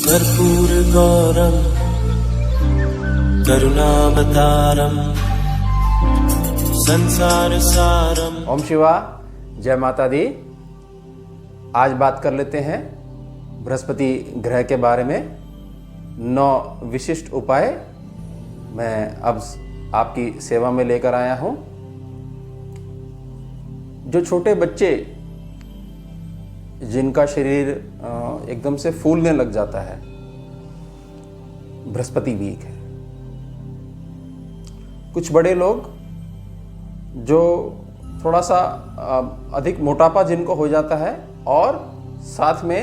कर्पूरगौरं करुणावतारं संसारसारं। ओम शिवा, जय माता दी। आज बात कर लेते हैं बृहस्पति ग्रह के बारे में। 9 विशिष्ट उपाय मैं अब आपकी सेवा में लेकर आया हूं। जो छोटे बच्चे जिनका शरीर एकदम से फूलने लग जाता है, बृहस्पति वीक है। कुछ बड़े लोग जो थोड़ा सा अधिक मोटापा जिनको हो जाता है और साथ में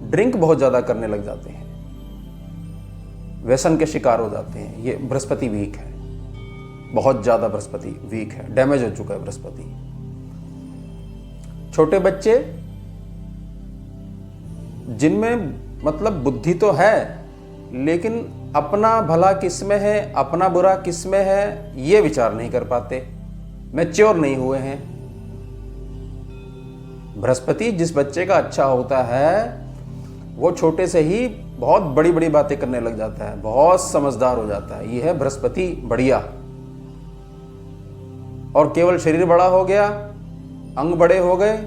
ड्रिंक बहुत ज़्यादा करने लग जाते हैं, व्यसन के शिकार हो जाते हैं, ये बृहस्पति वीक है। बहुत ज़्यादा बृहस्पति वीक है, डैमेज हो चुका है बृहस्पति। छोटे बच्चे जिनमें मतलब बुद्धि तो है, लेकिन अपना भला किस में है, अपना बुरा किस में है, ये विचार नहीं कर पाते, मैच्योर नहीं हुए हैं। बृहस्पति जिस बच्चे का अच्छा होता है वो छोटे से ही बहुत बड़ी बड़ी बातें करने लग जाता है, बहुत समझदार हो जाता है। ये है बृहस्पति बढ़िया। और केवल शरीर बड़ा हो गया, अंग बड़े हो गए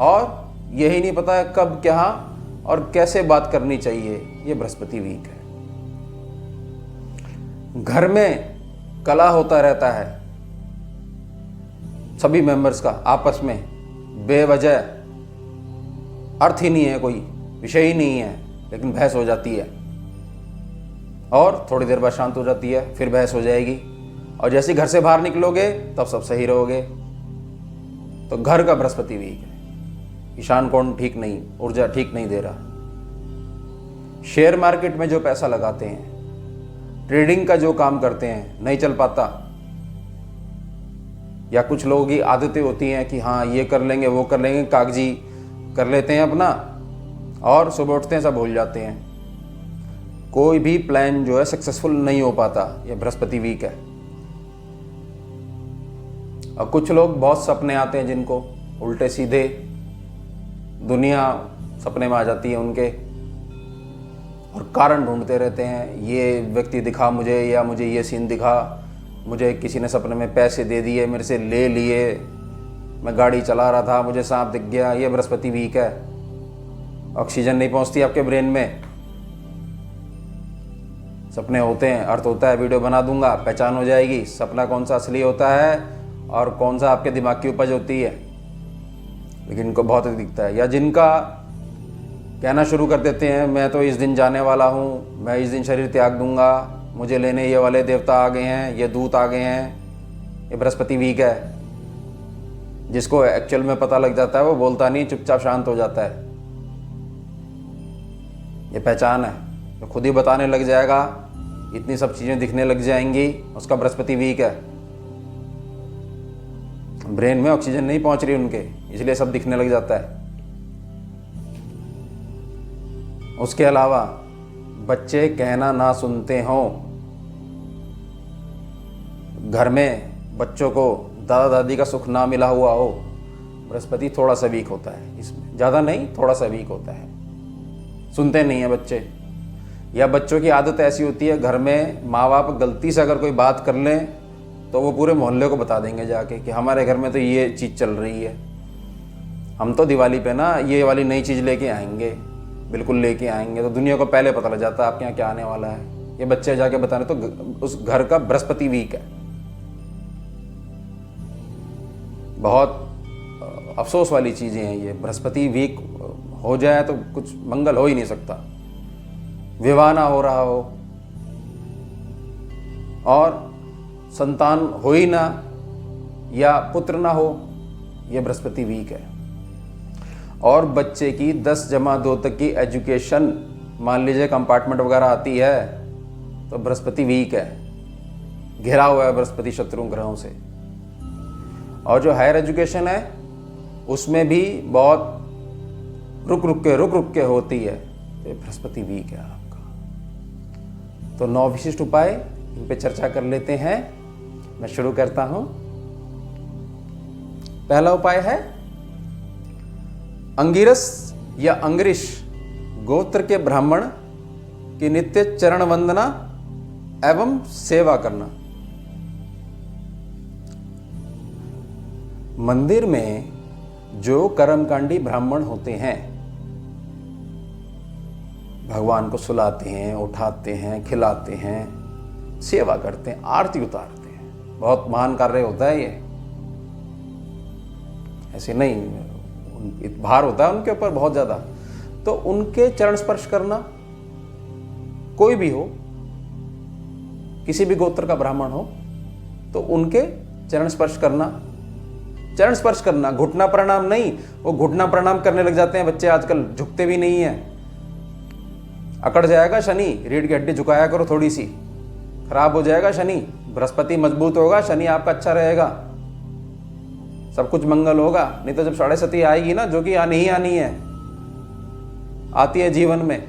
और यही नहीं पता है कब क्या और कैसे बात करनी चाहिए, ये बृहस्पति वीक है। घर में कलह होता रहता है सभी मेंबर्स का आपस में, बेवजह, अर्थ ही नहीं है, कोई विषय ही नहीं है, लेकिन बहस हो जाती है और थोड़ी देर बाद शांत हो जाती है, फिर बहस हो जाएगी और जैसे घर से बाहर निकलोगे तब सब सही रहोगे। तो घर का बृहस्पति वीक है। ईशान कोण ठीक नहीं, ऊर्जा ठीक नहीं दे रहा। शेयर मार्केट में जो पैसा लगाते हैं, ट्रेडिंग का जो काम करते हैं, नहीं चल पाता। या कुछ लोगों की आदतें होती हैं कि हाँ ये कर लेंगे वो कर लेंगे, कागजी कर लेते हैं अपना और सुबह उठते हैं सब भूल जाते हैं। कोई भी प्लान जो है सक्सेसफुल नहीं हो पाता, ये बृहस्पति वीक है। और कुछ लोग बहुत सपने आते हैं जिनको, उल्टे सीधे, दुनिया सपने में आ जाती है उनके और कारण ढूंढते रहते हैं। ये व्यक्ति दिखा मुझे, या मुझे ये सीन दिखा, मुझे किसी ने सपने में पैसे दे दिए, मेरे से ले लिए, मैं गाड़ी चला रहा था, मुझे सांप दिख गया, ये बृहस्पति वीक है। ऑक्सीजन नहीं पहुंचती आपके ब्रेन में, सपने होते हैं, अर्थ होता है वीडियो बना दूंगा, पहचान हो जाएगी सपना कौन सा असली होता है और कौन सा आपके दिमाग की उपज होती है। लेकिन इनको बहुत दिखता है। या जिनका कहना शुरू कर देते हैं मैं तो इस दिन जाने वाला हूँ, मैं इस दिन शरीर त्याग दूंगा, मुझे लेने ये वाले देवता आ गए हैं, ये दूत आ गए हैं, ये बृहस्पति वीक है। जिसको एक्चुअल में पता लग जाता है वो बोलता नहीं, चुपचाप शांत हो जाता है। ये पहचान है, तो खुद ही बताने लग जाएगा, इतनी सब चीज़ें दिखने लग जाएंगी, उसका बृहस्पति वीक है। ब्रेन में ऑक्सीजन नहीं पहुंच रही उनके, इसलिए सब दिखने लग जाता है। उसके अलावा बच्चे कहना ना सुनते हों, घर में बच्चों को दादा दादी का सुख ना मिला हुआ हो, बृहस्पति थोड़ा सा वीक होता है इसमें, ज़्यादा नहीं, थोड़ा सा वीक होता है। सुनते नहीं है बच्चे, या बच्चों की आदत ऐसी होती है, घर में माँ बाप गलती से अगर कोई बात कर लें तो वो पूरे मोहल्ले को बता देंगे जाके कि हमारे घर में तो ये चीज़ चल रही है, हम तो दिवाली पे ना ये वाली नई चीज़ लेके आएंगे, बिल्कुल लेके आएंगे। तो दुनिया को पहले पता लग जाता है आपके यहाँ क्या आने वाला है। ये बच्चे जाके बताने, तो उस घर का बृहस्पति वीक है। बहुत अफसोस वाली चीज़ें हैं ये। बृहस्पति वीक हो जाए तो कुछ मंगल हो ही नहीं सकता। विवाह ना हो रहा हो और संतान हो ही ना, या पुत्र ना हो, ये बृहस्पति वीक है। और बच्चे की 10 जमा 2 तक की एजुकेशन, मान लीजिए कंपार्टमेंट वगैरह आती है, तो बृहस्पति वीक है, घिरा हुआ है बृहस्पति शत्रु ग्रहों से। और जो हायर एजुकेशन है उसमें भी बहुत रुक रुक के होती है, तो ये बृहस्पति वीक है आपका। तो 9 विशिष्ट उपाय, इन पे चर्चा कर लेते हैं। मैं शुरू करता हूं। पहला उपाय है अंगिरस या अंगरिश गोत्र के ब्राह्मण की नित्य चरण वंदना एवं सेवा करना। मंदिर में जो कर्मकांडी ब्राह्मण होते हैं, भगवान को सुलाते हैं, उठाते हैं, खिलाते हैं, सेवा करते हैं, आरती उतारते हैं, बहुत महान कार्य होता है ये। ऐसे नहीं, भार होता है उनके ऊपर बहुत ज्यादा। तो उनके चरण स्पर्श करना, कोई भी हो, किसी भी गोत्र का ब्राह्मण हो, तो उनके चरण स्पर्श करना। चरण स्पर्श करना, घुटना प्रणाम नहीं। वो घुटना प्रणाम करने लग जाते हैं बच्चे आजकल, झुकते भी नहीं है। अकड़ जाएगा शनि, रीढ़ की हड्डी झुकाया करो थोड़ी सी, खराब हो जाएगा शनि, बृहस्पति मजबूत होगा, शनि आपका अच्छा रहेगा, सब कुछ मंगल होगा। नहीं तो जब 67 आएगी ना, जो कि आनी ही आनी है, आती है जीवन में,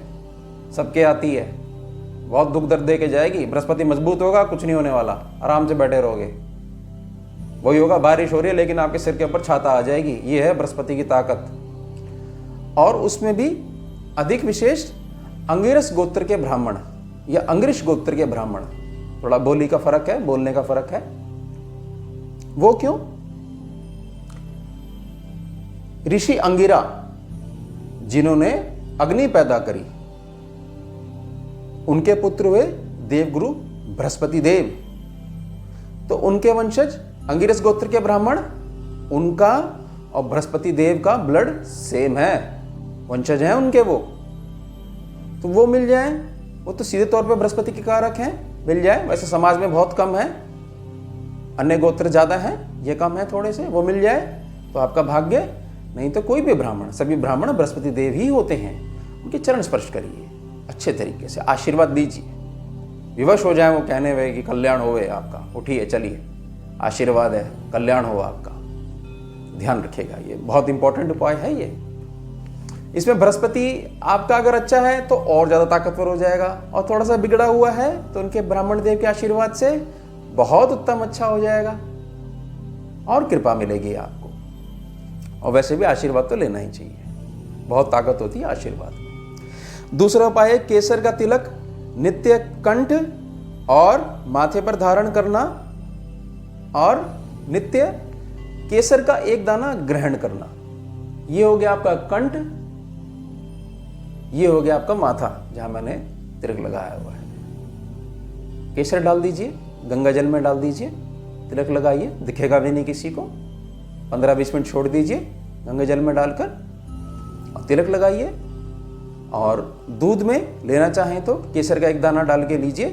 सबके आती है, बहुत दुख दर्द दे के जाएगी। बृहस्पति मजबूत होगा, कुछ नहीं होने वाला, आराम से बैठे रहोगे। वही होगा, बारिश हो रही है लेकिन आपके सिर के ऊपर छाता आ जाएगी। ये है बृहस्पति की ताकत। और उसमें भी अधिक विशेष अंगिरस गोत्र के ब्राह्मण या अंग्रिश गोत्र के ब्राह्मण, थोड़ा बोली का फर्क है, बोलने का फर्क है। वो क्यों? ऋषि अंगिरा जिन्होंने अग्नि पैदा करी, उनके पुत्र हुए देवगुरु बृहस्पति देव। तो उनके वंशज अंगिरस गोत्र के ब्राह्मण, उनका और बृहस्पति देव का ब्लड सेम है, वंशज हैं उनके वो। तो वो मिल जाए, वो तो सीधे तौर पे बृहस्पति के कारक हैं, मिल जाए। वैसे समाज में बहुत कम है, अन्य गोत्र ज्यादा हैं, ये कम है थोड़े से, वो मिल जाए तो आपका भाग्य। नहीं तो कोई भी ब्राह्मण, सभी ब्राह्मण बृहस्पति देव ही होते हैं। उनके चरण स्पर्श करिए, अच्छे तरीके से आशीर्वाद दीजिए, विवश हो जाए वो कहने हुए कि कल्याण होवे आपका, उठिए चलिए, आशीर्वाद है, कल्याण हो आपका, ध्यान रखिएगा। ये बहुत इंपॉर्टेंट उपाय है ये। इसमें बृहस्पति आपका अगर अच्छा है तो और ज्यादा ताकतवर हो जाएगा, और थोड़ा सा बिगड़ा हुआ है तो उनके ब्राह्मण देव के आशीर्वाद से बहुत उत्तम अच्छा हो जाएगा और कृपा मिलेगी आपको। और वैसे भी आशीर्वाद तो लेना ही चाहिए, बहुत ताकत होती है आशीर्वाद में। दूसरा उपाय है केसर का तिलक नित्य कंठ और माथे पर धारण करना, और नित्य केसर का एक दाना ग्रहण करना। ये हो गया आपका कंठ, ये हो गया आपका माथा जहां मैंने तिलक लगाया हुआ है। केसर डाल दीजिए, गंगा जल में डाल दीजिए, तिलक लगाइए, दिखेगा भी नहीं किसी को। 15-20 मिनट छोड़ दीजिए गंगा जल में डालकर, और तिलक लगाइए। और दूध में लेना चाहें तो केसर का एक दाना डाल के लीजिए,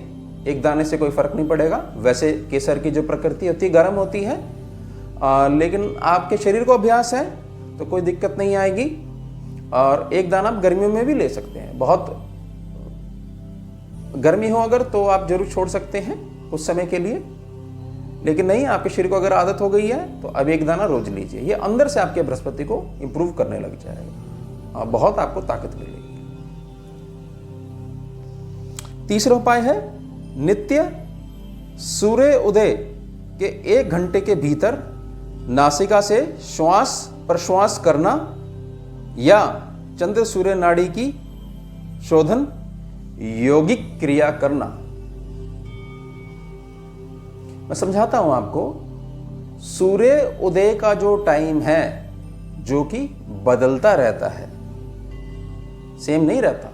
एक दाने से कोई फर्क नहीं पड़ेगा। वैसे केसर की जो प्रकृति होती है गर्म होती है, लेकिन आपके शरीर को अभ्यास है तो कोई दिक्कत नहीं आएगी। और एक दाना आप गर्मियों में भी ले सकते हैं, बहुत गर्मी हो अगर तो आप जरूर छोड़ सकते हैं उस समय के लिए, लेकिन नहीं, आपके शरीर को अगर आदत हो गई है तो अब एक दाना रोज लीजिए। ये अंदर से आपके बृहस्पति को इंप्रूव करने लग जाएगा और बहुत आपको ताकत मिलेगी। तीसरा उपाय है नित्य सूर्य उदय के 1 घंटे के भीतर नासिका से श्वास प्रश्वास करना या चंद्र सूर्य नाड़ी की शोधन यौगिक क्रिया करना। मैं समझाता हूं आपको। सूर्य उदय का जो टाइम है, जो कि बदलता रहता है, सेम नहीं रहता,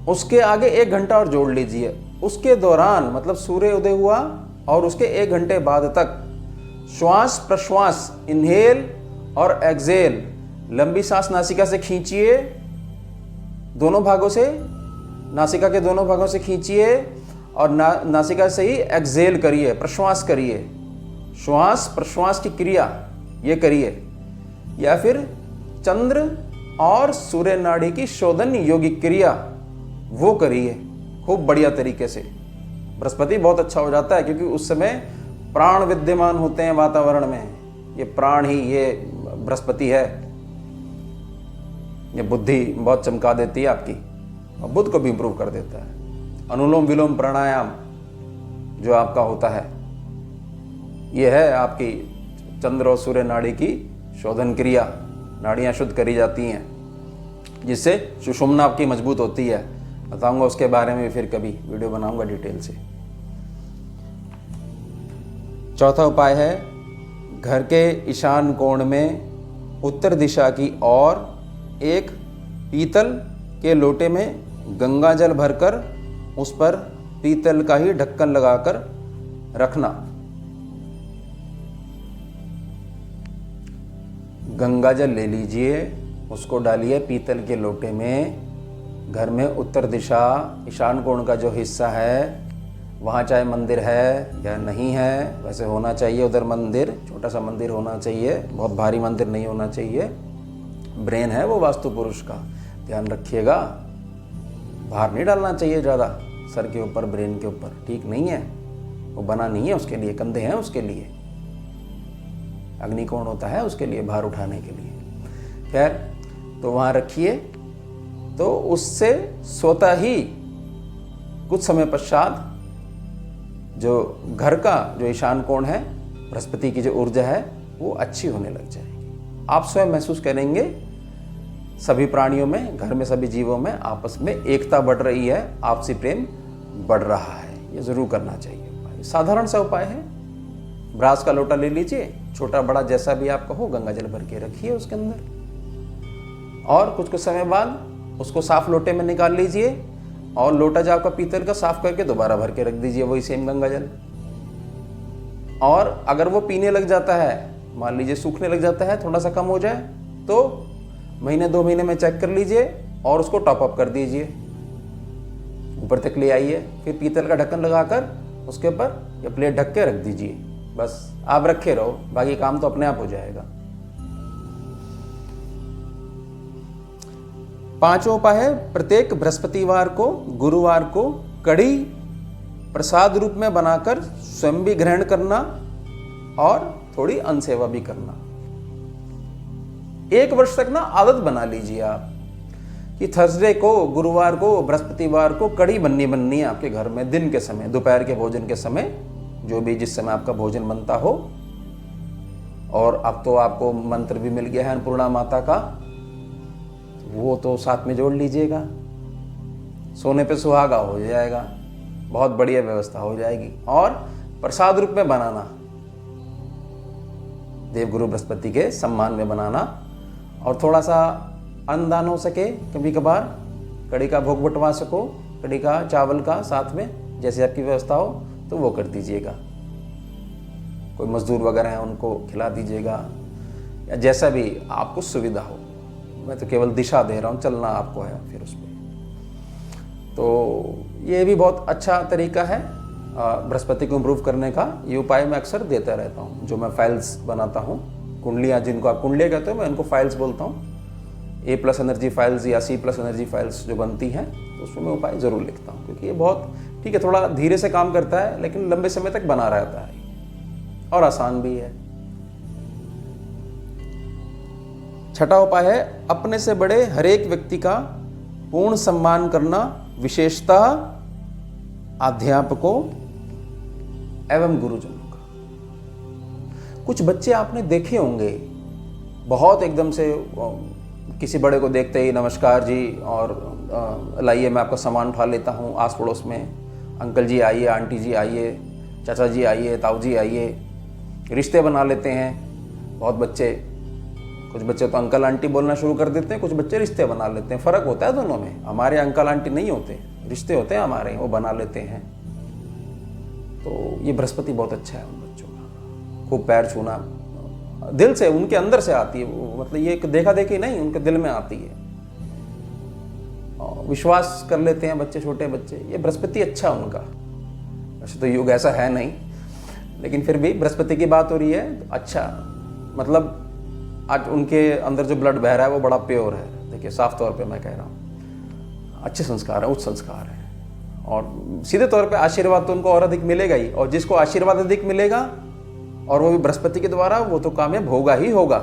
उसके आगे 1 घंटा और जोड़ लीजिए। उसके दौरान मतलब सूर्य उदय हुआ और उसके 1 घंटे बाद तक श्वास प्रश्वास, इनहेल और एक्सेल, लंबी सांस नासिका से खींचिए, दोनों भागों से, नासिका के दोनों भागों से खींचिए, और नासिका से ही एक्सेल करिए, प्रश्वास करिए। श्वास प्रश्वास की क्रिया ये करिए, या फिर चंद्र और सूर्य नाड़ी की शोधन यौगिक क्रिया वो करिए खूब बढ़िया तरीके से। बृहस्पति बहुत अच्छा हो जाता है, क्योंकि उस समय प्राण विद्यमान होते हैं वातावरण में। ये प्राण ही ये बृहस्पति है। ये बुद्धि बहुत चमका देती है आपकी, और बुद्ध को भी इंप्रूव कर देता है। अनुलोम विलोम प्राणायाम जो आपका होता है, ये है आपकी चंद्र और सूर्य नाड़ी की शोधन क्रिया। नाड़ियां शुद्ध करी जाती हैं। जिससे सुषुम्ना आपकी मजबूत होती है। बताऊंगा उसके बारे में फिर कभी वीडियो बनाऊंगा डिटेल से। चौथा उपाय है घर के ईशान कोण में उत्तर दिशा की ओर एक पीतल के लोटे में गंगा जल भरकर उस पर पीतल का ही ढक्कन लगाकर रखना। गंगा जल ले लीजिए, उसको डालिए पीतल के लोटे में। घर में उत्तर दिशा ईशान कोण का जो हिस्सा है वहाँ चाहे मंदिर है या नहीं है, वैसे होना चाहिए उधर मंदिर, छोटा सा मंदिर होना चाहिए, बहुत भारी मंदिर नहीं होना चाहिए। ब्रेन है वो वास्तु पुरुष का, ध्यान रखिएगा। भार नहीं डालना चाहिए ज़्यादा सर के ऊपर, ब्रेन के ऊपर, ठीक नहीं है, वो बना नहीं है उसके लिए, कंधे हैं उसके लिए, अग्निकोण होता है उसके लिए भार उठाने के लिए। खैर, तो वहाँ रखिए। तो उससे स्वतः ही कुछ समय पश्चात जो घर का जो ईशान कोण है, बृहस्पति की जो ऊर्जा है वो अच्छी होने लग जाएगी। आप स्वयं महसूस करेंगे सभी प्राणियों में, घर में सभी जीवों में आपस में एकता बढ़ रही है, आपसी प्रेम बढ़ रहा है। ये जरूर करना चाहिए। साधारण सा उपाय है। ब्रास का लोटा ले लीजिए, छोटा बड़ा जैसा भी आपका हो, गंगा जल भर के रखिए उसके अंदर, और कुछ समय बाद उसको साफ लोटे में निकाल लीजिए और लोटा जो आपका पीतल का साफ करके दोबारा भर के रख दीजिए वही सेम गंगा जल। और अगर वो पीने लग जाता है, मान लीजिए सूखने लग जाता है, थोड़ा सा कम हो जाए, तो महीने 2 महीने में चेक कर लीजिए और उसको टॉप अप कर दीजिए, ऊपर तक ले आइए। फिर पीतल का ढक्कन लगाकर उसके ऊपर या प्लेट ढक के रख दीजिए। बस आप रखे रहो, बाकी काम तो अपने आप हो जाएगा। 5वां उपाय है प्रत्येक बृहस्पतिवार को, गुरुवार को कढ़ी प्रसाद रूप में बनाकर स्वयं भी ग्रहण करना और थोड़ी अन्न सेवा भी करना। 1 वर्ष तक ना आदत बना लीजिए आप कि थर्सडे को, गुरुवार को, बृहस्पतिवार को कढ़ी बननी है आपके घर में, दिन के समय, दोपहर के भोजन के समय, जो भी जिस समय आपका भोजन बनता हो। और अब तो आपको मंत्र भी मिल गया है अन्नपूर्णा माता का, वो तो साथ में जोड़ लीजिएगा। सोने पे सुहागा हो जाएगा, बहुत बढ़िया व्यवस्था हो जाएगी। और प्रसाद रूप में बनाना, देवगुरु बृहस्पति के सम्मान में बनाना, और थोड़ा सा अन्नदान हो सके, कभी कभार कड़ी का भोग बंटवा सको, कड़ी का, चावल का साथ में, जैसे आपकी व्यवस्था हो तो वो कर दीजिएगा। कोई मजदूर वगैरह हैं उनको खिला दीजिएगा, या जैसा भी आपको सुविधा हो। मैं तो केवल दिशा दे रहा हूँ, चलना आपको है फिर उसमें। तो ये भी बहुत अच्छा तरीका है बृहस्पति को इम्प्रूव करने का। ये उपाय मैं अक्सर देता रहता हूँ। जो मैं फाइल्स बनाता हूँ, कुंडलियाँ, जिनको आप कुंडलियाँ कहते हो, मैं उनको फाइल्स बोलता हूँ। A+ एनर्जी फाइल्स या C+ एनर्जी फाइल्स जो बनती हैं, तो उसमें मैं उपाय ज़रूर लिखता हूँ, क्योंकि ये बहुत ठीक है, थोड़ा धीरे से काम करता है लेकिन लंबे समय तक बना रहता है और आसान भी है। 6वां उपाय है अपने से बड़े हर एक व्यक्ति का पूर्ण सम्मान करना, विशेषतः अध्यापकों एवं गुरुजनों का। कुछ बच्चे आपने देखे होंगे, बहुत एकदम से किसी बड़े को देखते ही नमस्कार जी, और लाइए मैं आपका सामान उठा लेता हूँ, आस पड़ोस में अंकल जी आइए, आंटी जी आइए, चाचा जी आइए, ताऊ जी आइए, रिश्ते बना लेते हैं बहुत बच्चे। कुछ बच्चे तो अंकल आंटी बोलना शुरू कर देते हैं, कुछ बच्चे रिश्ते बना लेते हैं। फ़र्क होता है दोनों में। हमारे अंकल आंटी नहीं होते, रिश्ते होते हैं हमारे, वो बना लेते हैं। तो ये बृहस्पति बहुत अच्छा है उन बच्चों का। खूब पैर छूना, दिल से, उनके अंदर से आती है वो, मतलब ये देखा देखी नहीं, उनके दिल में आती है। विश्वास कर लेते हैं बच्चे, छोटे बच्चे। ये बृहस्पति अच्छा उनका। वैसे तो युग ऐसा है नहीं, लेकिन फिर भी बृहस्पति की बात हो रही है तो अच्छा, मतलब आज उनके अंदर जो ब्लड बह रहा है वो बड़ा प्योर है। देखिए, साफ तौर पे मैं कह रहा हूँ, अच्छे संस्कार है, उच्च संस्कार है। और सीधे तौर पे आशीर्वाद तो उनको और अधिक मिलेगा ही। और जिसको आशीर्वाद अधिक मिलेगा, और वो भी बृहस्पति के द्वारा, वो तो कामयाब होगा ही होगा।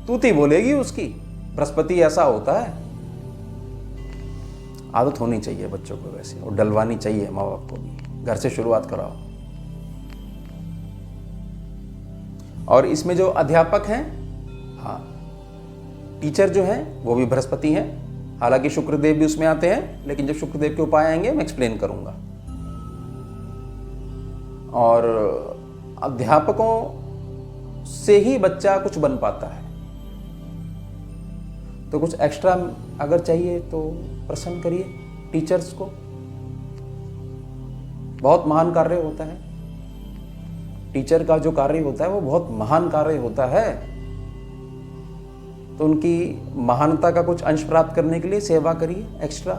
तूती बोलेगी उसकी। बृहस्पति ऐसा होता है। आदत होनी चाहिए बच्चों को वैसे, और डलवानी चाहिए माँ बाप को भी। घर से शुरुआत कराओ। और इसमें जो अध्यापक हैं, हाँ, टीचर जो हैं वो भी बृहस्पति हैं। हालांकि शुक्रदेव भी उसमें आते हैं, लेकिन जब शुक्रदेव के उपाय आएंगे मैं एक्सप्लेन करूंगा। और अध्यापकों से ही बच्चा कुछ बन पाता है, तो कुछ एक्स्ट्रा अगर चाहिए तो प्रसन्न करिए टीचर्स को। बहुत महान कार्य होता है, टीचर का जो कार्य होता है वो बहुत महान कार्य होता है। तो उनकी महानता का कुछ अंश प्राप्त करने के लिए सेवा करिए एक्स्ट्रा,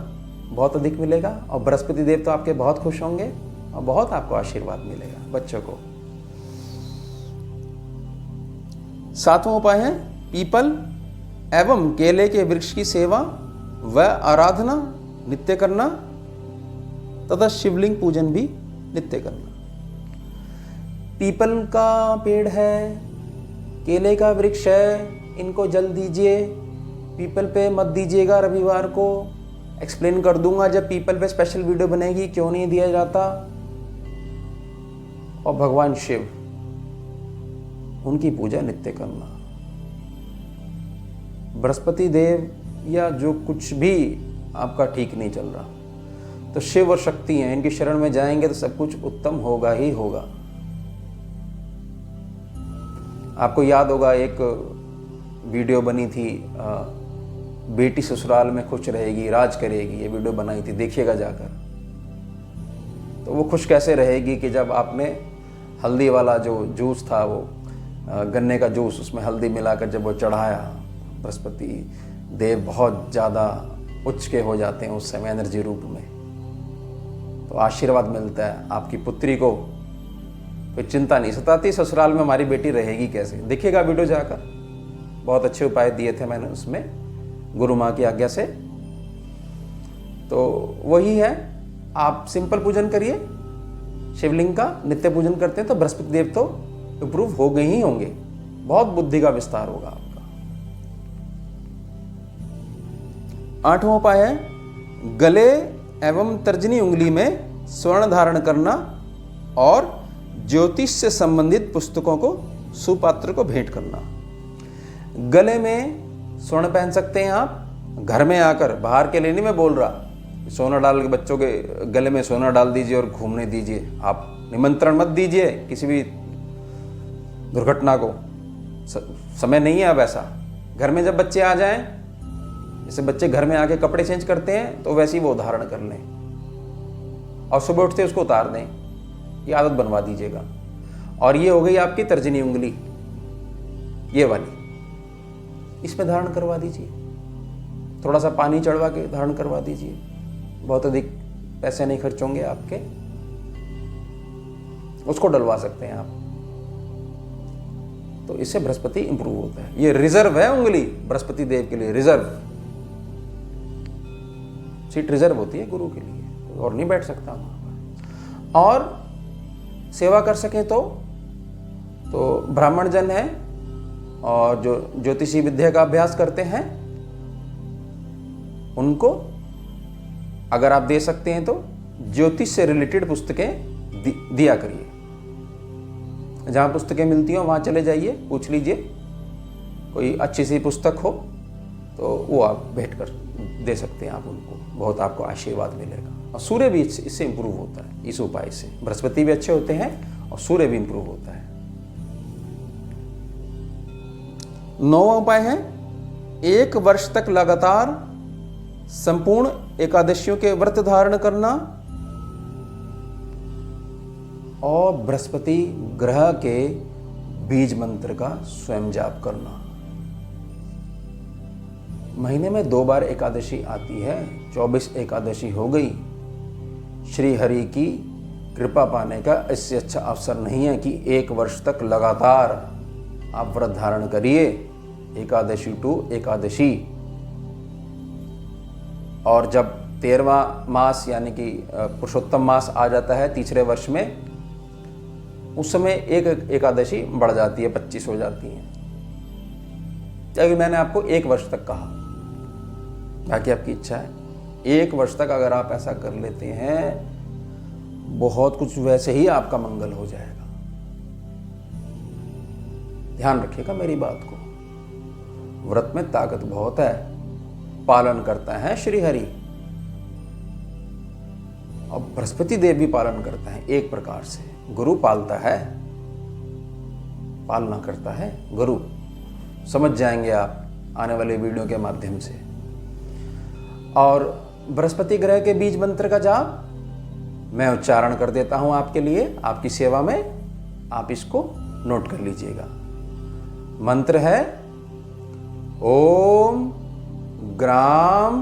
बहुत अधिक मिलेगा। और बृहस्पति देव तो आपके बहुत खुश होंगे और बहुत आपको आशीर्वाद मिलेगा बच्चों को। 7वां उपाय है पीपल एवं केले के वृक्ष की सेवा व आराधना नित्य करना तथा शिवलिंग पूजन भी नित्य करना। पीपल का पेड़ है, केले का वृक्ष है, इनको जल दीजिए। पीपल पे मत दीजिएगा रविवार को, एक्सप्लेन कर दूंगा जब पीपल पे स्पेशल वीडियो बनेगी क्यों नहीं दिया जाता। और भगवान शिव, उनकी पूजा नित्य करना। बृहस्पति देव या जो कुछ भी आपका ठीक नहीं चल रहा, तो शिव और शक्ति हैं, इनकी शरण में जाएंगे तो सब कुछ उत्तम होगा ही होगा। आपको याद होगा एक वीडियो बनी थी, बेटी ससुराल में खुश रहेगी राज करेगी, ये वीडियो बनाई थी, देखिएगा जाकर। तो वो खुश कैसे रहेगी कि जब आपने हल्दी वाला जो जूस था, वो गन्ने का जूस, उसमें हल्दी मिलाकर जब वो चढ़ाया, बृहस्पति देव बहुत ज़्यादा उच्च के हो जाते हैं उस समय एनर्जी रूप में, तो आशीर्वाद मिलता है आपकी पुत्री को, कोई चिंता नहीं सताती ससुराल में हमारी बेटी रहेगी कैसे। देखिएगा वीडियो जाकर, बहुत अच्छे उपाय दिए थे मैंने उसमें गुरु माँ की आज्ञा से। तो वही है, आप सिंपल पूजन करिए, शिवलिंग का नित्य पूजन करते हैं तो बृहस्पति देव तो इंप्रूव हो गए ही होंगे, बहुत बुद्धि का विस्तार होगा आपका। 8वां उपाय है गले एवं तर्जनी उंगली में स्वर्ण धारण करना और ज्योतिष से संबंधित पुस्तकों को सुपात्र को भेंट करना। गले में स्वर्ण पहन सकते हैं आप, घर में आकर, बाहर के लिए नहीं मैं बोल रहा, सोना डाल के बच्चों के गले में सोना डाल दीजिए और घूमने दीजिए। आप निमंत्रण मत दीजिए किसी भी दुर्घटना को, समय नहीं है अब ऐसा। घर में जब बच्चे आ जाएं, जैसे बच्चे घर में आके कपड़े चेंज करते हैं तो वैसे ही वो धारण कर लें और सुबह उठते उसको उतार दें, ये आदत बनवा दीजिएगा। और ये हो गई आपकी तर्जनी उंगली, ये वाली, इसमें धारण करवा दीजिए। थोड़ा सा पानी चढ़वा के धारण करवा दीजिए, बहुत अधिक पैसे नहीं खर्च होंगे आपके, उसको डलवा सकते हैं आप। तो इससे बृहस्पति इंप्रूव होता है। ये रिजर्व है उंगली बृहस्पति देव के लिए, रिजर्व सीट रिजर्व होती है गुरु के लिए, और नहीं बैठ सकता वहां पर। और सेवा कर सके तो ब्राह्मण जन है और जो ज्योतिषी विद्या का अभ्यास करते हैं उनको अगर आप दे सकते हैं तो ज्योतिष से रिलेटेड पुस्तकें दिया करिए। जहां पुस्तकें मिलती हो वहां चले जाइए, पूछ लीजिए, कोई अच्छी सी पुस्तक हो तो वो आप भेंट कर दे सकते हैं आप उनको, बहुत आपको आशीर्वाद मिलेगा। और सूर्य भी इससे इंप्रूव होता है, इस उपाय से बृहस्पति भी अच्छे होते हैं और सूर्य भी इंप्रूव होता है। 9वां उपाय है 1 वर्ष तक लगातार संपूर्ण एकादशियों के व्रत धारण करना और बृहस्पति ग्रह के बीज मंत्र का स्वयं जाप करना। महीने में 2 बार एकादशी आती है, 24 एकादशी हो गई। श्री हरि की कृपा पाने का इससे अच्छा अवसर नहीं है कि 1 वर्ष तक लगातार आप व्रत धारण करिए, एकादशी टू एकादशी। और जब 13वां मास यानी कि पुरुषोत्तम मास आ जाता है तीसरे वर्ष में, उस समय एक एकादशी बढ़ जाती है, 25 हो जाती हैं। अभी मैंने आपको 1 वर्ष तक कहा, बाकी आपकी इच्छा है। 1 वर्ष तक अगर आप ऐसा कर लेते हैं, बहुत कुछ वैसे ही आपका मंगल हो जाएगा। ध्यान रखिएगा मेरी बात को, व्रत में ताकत बहुत है। पालन करता है श्री हरि, और बृहस्पति देव भी पालन करता है। एक प्रकार से गुरु पालता है, पालना करता है गुरु। समझ जाएंगे आप आने वाले वीडियो के माध्यम से। और बृहस्पति ग्रह के बीज मंत्र का जाप मैं उच्चारण कर देता हूं आपके लिए, आपकी सेवा में। आप इसको नोट कर लीजिएगा। मंत्र है ओम ग्राम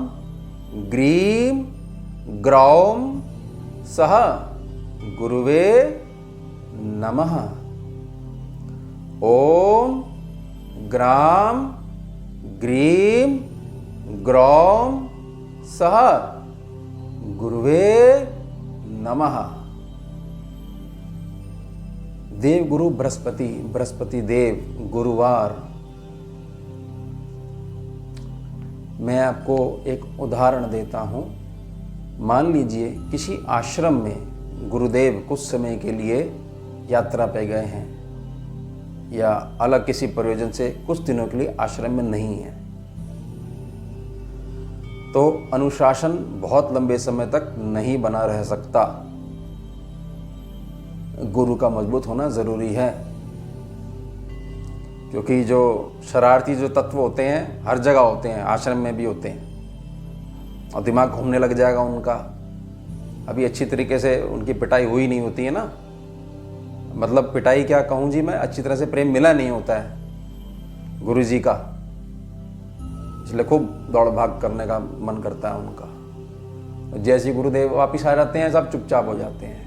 ग्रीम ग्रौम सह गुरुवे नमः। ओम ग्राम ग्रीम ग्रौम सह गुरुवे नमः। देव गुरु बृहस्पति, बृहस्पति देव गुरुवार। मैं आपको एक उदाहरण देता हूं। मान लीजिए किसी आश्रम में गुरुदेव कुछ समय के लिए यात्रा पे गए हैं या अलग किसी प्रयोजन से कुछ दिनों के लिए आश्रम में नहीं है, तो अनुशासन बहुत लंबे समय तक नहीं बना रह सकता। गुरु का मजबूत होना जरूरी है, क्योंकि जो शरारती जो तत्व होते हैं हर जगह होते हैं, आश्रम में भी होते हैं, और दिमाग घूमने लग जाएगा उनका। अभी अच्छी तरीके से उनकी पिटाई हुई नहीं होती है ना, मतलब पिटाई क्या कहूँ जी मैं, अच्छी तरह से प्रेम मिला नहीं होता है गुरु जी का, इसलिए खूब दौड़ भाग करने का मन करता है उनका। जैसे गुरुदेव वापिस आ जाते हैं सब चुपचाप हो जाते हैं।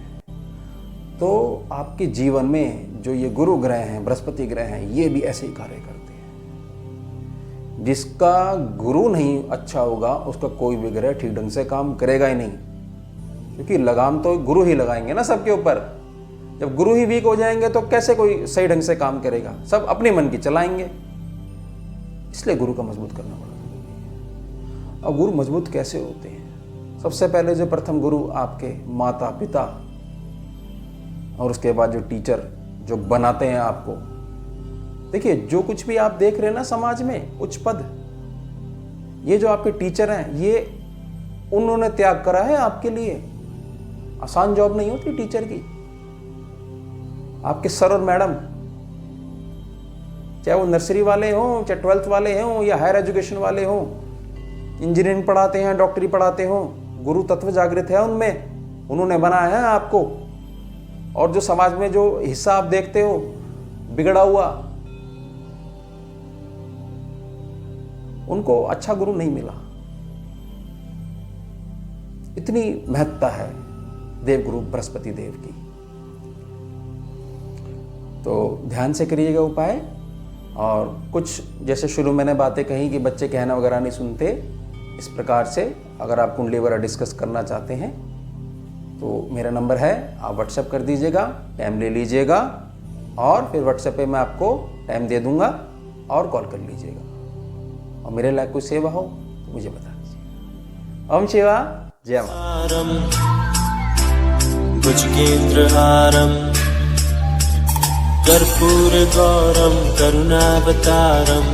तो आपके जीवन में जो ये गुरु ग्रह हैं, बृहस्पति ग्रह हैं, ये भी ऐसे ही कार्य करते हैं। जिसका गुरु नहीं अच्छा होगा उसका कोई भी ग्रह ठीक ढंग से काम करेगा ही नहीं, क्योंकि लगाम तो गुरु ही लगाएंगे ना सबके ऊपर। जब गुरु ही वीक हो जाएंगे तो कैसे कोई सही ढंग से काम करेगा, सब अपने मन की चलाएंगे। इसलिए गुरु का मजबूत करना पड़ेगा। और गुरु मजबूत कैसे होते हैं? सबसे पहले जो प्रथम गुरु आपके माता पिता, और उसके बाद जो टीचर जो बनाते हैं आपको। देखिए जो कुछ भी आप देख रहे हैं ना समाज में, उच्च पद, ये जो आपके टीचर हैं ये उन्होंने त्याग करा है आपके लिए। आसान जॉब नहीं होती टीचर की। आपके सर और मैडम, चाहे वो नर्सरी वाले हों, चाहे 12th वाले हों, या हायर एजुकेशन वाले हों, इंजीनियरिंग पढ़ाते हैं, डॉक्टरी पढ़ाते हों, गुरु तत्व जागृत है उनमें, उन्होंने बनाया है आपको। और जो समाज में जो हिस्सा आप देखते हो बिगड़ा हुआ, उनको अच्छा गुरु नहीं मिला। इतनी महत्ता है देवगुरु बृहस्पति देव की। तो ध्यान से करिएगा उपाय। और कुछ जैसे शुरू मैंने बातें कही कि बच्चे कहना वगैरह नहीं सुनते, इस प्रकार से अगर आप कुंडली वगैरह डिस्कस करना चाहते हैं तो मेरा नंबर है, आप व्हाट्सएप कर दीजिएगा, टाइम ले लीजिएगा, और फिर व्हाट्सएप पे मैं आपको टाइम दे दूंगा और कॉल कर लीजिएगा। और मेरे लायक कोई सेवा हो तो मुझे बता दीजिएगा। ओम शिवा जय मां। भुजगेन्द्रहारम् कर्पूरगौरं करुणावतारम्